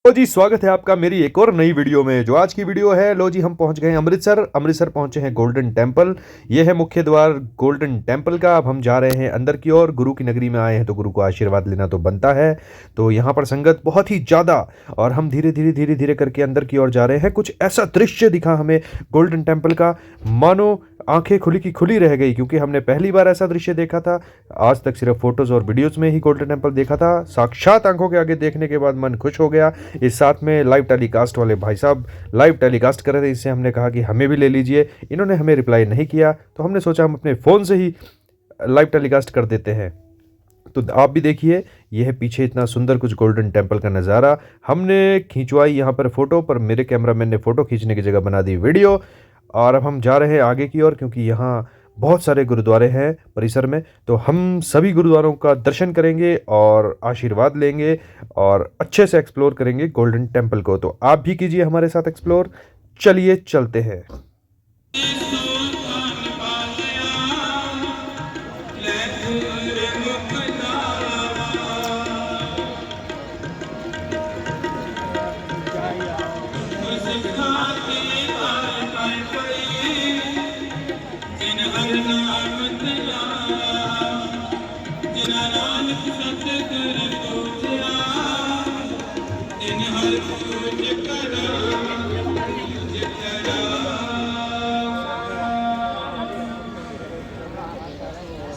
लो जी, स्वागत है आपका मेरी एक और नई वीडियो में। जो आज की वीडियो है, लो जी हम पहुंच गए हैं अमृतसर पहुंचे हैं गोल्डन टेम्पल। ये है मुख्य द्वार गोल्डन टेम्पल का। अब हम जा रहे हैं अंदर की ओर। गुरु की नगरी में आए हैं तो गुरु को आशीर्वाद लेना तो बनता है। तो यहाँ पर संगत बहुत ही ज़्यादा, और हम धीरे धीरे करके अंदर की ओर जा रहे हैं। कुछ ऐसा दृश्य दिखा हमें गोल्डन टेम्पल का, मानो आंखें खुली की खुली रह गई, क्योंकि हमने पहली बार ऐसा दृश्य देखा था। आज तक सिर्फ फोटोज़ और वीडियोज़ में ही गोल्डन टेम्पल देखा था। साक्षात आंखों के आगे देखने के बाद मन खुश हो गया। इस साथ में लाइव टेलीकास्ट वाले भाई साहब लाइव टेलीकास्ट कर रहे थे, इससे हमने कहा कि हमें भी ले लीजिए। इन्होंने हमें रिप्लाई नहीं किया, तो हमने सोचा हम अपने फ़ोन से ही लाइव टेलीकास्ट कर देते हैं। तो आप भी देखिए, यह है पीछे इतना सुंदर कुछ गोल्डन टेम्पल का नज़ारा। हमने खिंचवाई यहाँ पर फ़ोटो, पर मेरे कैमरामैन ने फ़ोटो खींचने की जगह बना दी वीडियो। और अब हम जा रहे हैं आगे की ओर, क्योंकि यहाँ बहुत सारे गुरुद्वारे हैं परिसर में। तो हम सभी गुरुद्वारों का दर्शन करेंगे और आशीर्वाद लेंगे और अच्छे से एक्सप्लोर करेंगे गोल्डन टेम्पल को। तो आप भी कीजिए हमारे साथ एक्सप्लोर। चलिए चलते हैं।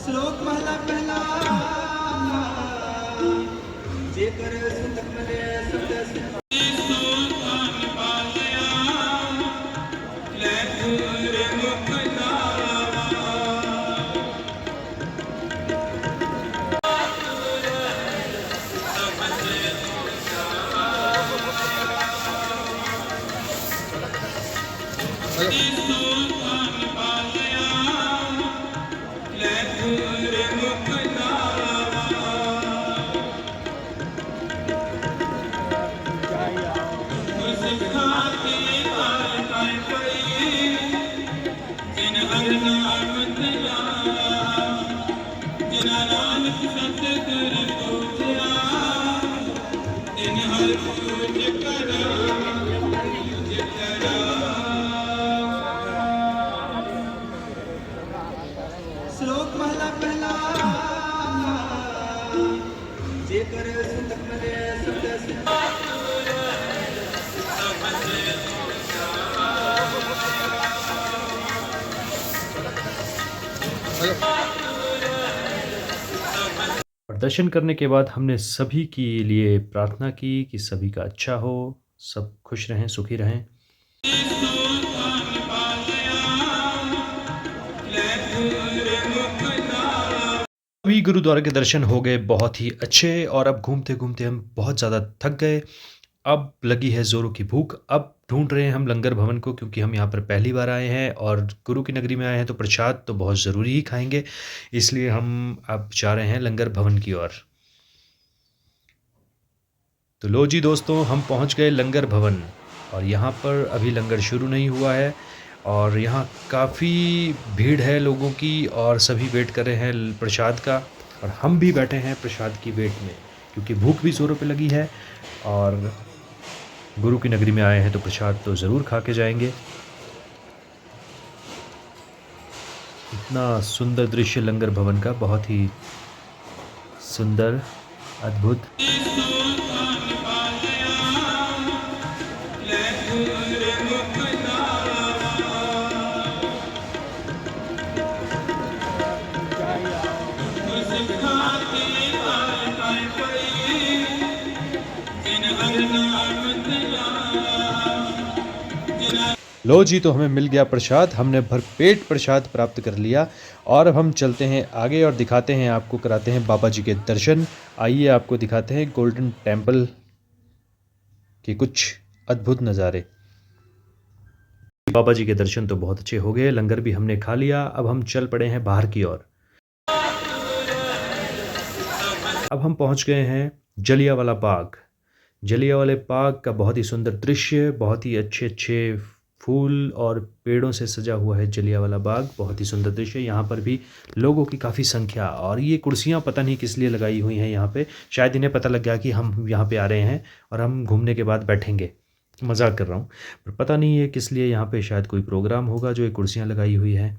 श्लोक महला पहला जेकर सुतक मले सत्य श्लोक महला पहला जेकर सुतक मले सत्य और दर्शन करने के बाद हमने सभी के लिए प्रार्थना की कि सभी का अच्छा हो, सब खुश रहें, सुखी रहें। अभी गुरुद्वारा के दर्शन हो गए बहुत ही अच्छे, और अब घूमते घूमते हम बहुत ज़्यादा थक गए। अब लगी है ज़ोरों की भूख। अब ढूंढ रहे हैं हम लंगर भवन को, क्योंकि हम यहाँ पर पहली बार आए हैं और गुरु की नगरी में आए हैं तो प्रसाद तो बहुत ज़रूरी ही खाएंगे। इसलिए हम अब जा रहे हैं लंगर भवन की ओर। तो लो जी दोस्तों, हम पहुँच गए लंगर भवन, और यहाँ पर अभी लंगर शुरू नहीं हुआ है। और यहाँ काफ़ी भीड़ है लोगों की, और सभी वेट कर रहे हैं प्रसाद का। और हम भी बैठे हैं प्रसाद की वेट में, क्योंकि भूख भी ज़ोरों पे लगी है, और गुरु की नगरी में आए हैं तो प्रसाद तो ज़रूर खा के जाएंगे। इतना सुंदर दृश्य लंगर भवन का, बहुत ही सुंदर, अद्भुत। लो जी, तो हमें मिल गया प्रसाद। हमने भरपेट प्रसाद प्राप्त कर लिया, और अब हम चलते हैं आगे और दिखाते हैं आपको, कराते हैं बाबा जी के दर्शन। आइए आपको दिखाते हैं गोल्डन टेम्पल के कुछ अद्भुत नज़ारे। बाबा जी के दर्शन तो बहुत अच्छे हो गए, लंगर भी हमने खा लिया। अब हम चल पड़े हैं बाहर की ओर। अब हम पहुंच गए हैं जलियांवाला बाग। जलियांवाला बाग का बहुत ही सुंदर दृश्य, बहुत ही अच्छे अच्छे फूल और पेड़ों से सजा हुआ है जलियांवाला बाग। बहुत ही सुंदर दृश्य है। यहाँ पर भी लोगों की काफ़ी संख्या, और ये कुर्सियाँ पता नहीं किस लिए लगाई हुई हैं यहाँ पे। शायद इन्हें पता लग गया कि हम यहाँ पे आ रहे हैं और हम घूमने के बाद बैठेंगे। मजाक कर रहा हूँ, पर पता नहीं है किस लिए यहाँ पे, शायद कोई प्रोग्राम होगा जो ये कुर्सियाँ लगाई हुई हैं।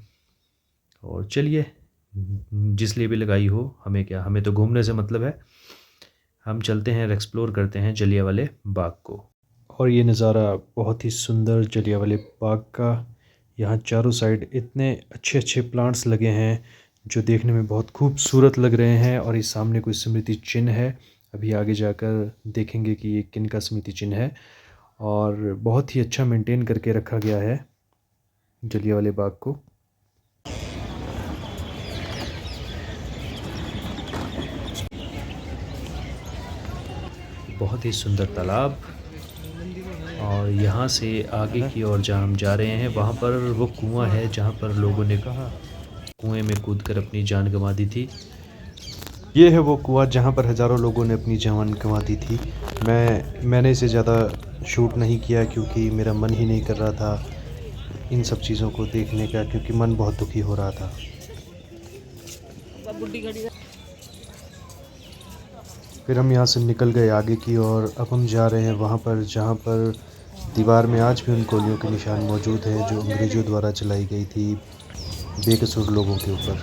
और चलिए, जिस लिए भी लगाई हो, हमें क्या, हमें तो घूमने से मतलब है। हम चलते हैं और एक्सप्लोर करते हैं जलियांवाले बाग को। और ये नज़ारा बहुत ही सुंदर जलियांवाले बाग का। यहाँ चारों साइड इतने अच्छे अच्छे प्लांट्स लगे हैं जो देखने में बहुत खूबसूरत लग रहे हैं। और इस सामने कोई स्मृति चिन्ह है, अभी आगे जाकर देखेंगे कि ये किन का स्मृति चिन्ह है। और बहुत ही अच्छा मेंटेन करके रखा गया है जलियांवाले बाग को। बहुत ही सुंदर तालाब। और यहाँ से आगे की ओर जहाँ हम जा रहे हैं वहाँ पर वो कुआं है जहाँ पर लोगों ने कुएं में कूदकर अपनी जान गंवा दी थी। ये है वो कुआं जहाँ पर हज़ारों लोगों ने अपनी जान गंवा दी थी। मैंने इसे ज़्यादा शूट नहीं किया क्योंकि मेरा मन ही नहीं कर रहा था इन सब चीज़ों को देखने का, क्योंकि मन बहुत दुखी हो रहा था। फिर हम यहाँ से निकल गए आगे की ओर। अब हम जा रहे हैं वहाँ पर जहाँ पर दीवार में आज भी उन गोलियों के निशान मौजूद हैं जो अंग्रेज़ों द्वारा चलाई गई थी बेकसूर लोगों के ऊपर।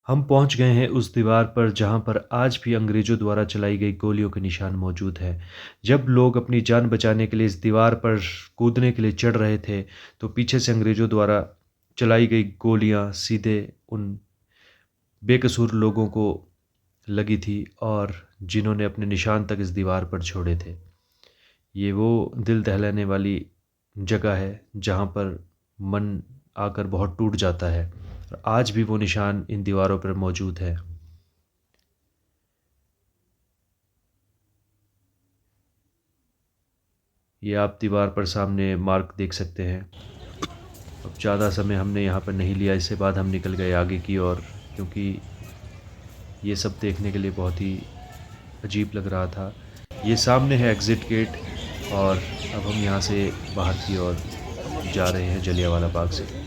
हम पहुंच गए हैं उस दीवार पर जहां पर आज भी अंग्रेज़ों द्वारा चलाई गई गोलियों के निशान मौजूद है। जब लोग अपनी जान बचाने के लिए इस दीवार पर कूदने के लिए चढ़ रहे थे तो पीछे से अंग्रेज़ों द्वारा चलाई गई गोलियां सीधे उन बेकसूर लोगों को लगी थी और जिन्होंने अपने निशान तक इस दीवार पर छोड़े थे। ये वो दिल दहलाने वाली जगह है जहाँ पर मन आकर बहुत टूट जाता है। और आज भी वो निशान इन दीवारों पर मौजूद है। ये आप दीवार पर सामने मार्क देख सकते हैं। अब ज़्यादा समय हमने यहाँ पर नहीं लिया, इसके बाद हम निकल गए आगे की ओर, क्योंकि ये सब देखने के लिए बहुत ही अजीब लग रहा था। ये सामने है एग्ज़िट गेट और अब हम यहाँ से बाहर की ओर जा रहे हैं जलियांवाला बाग से।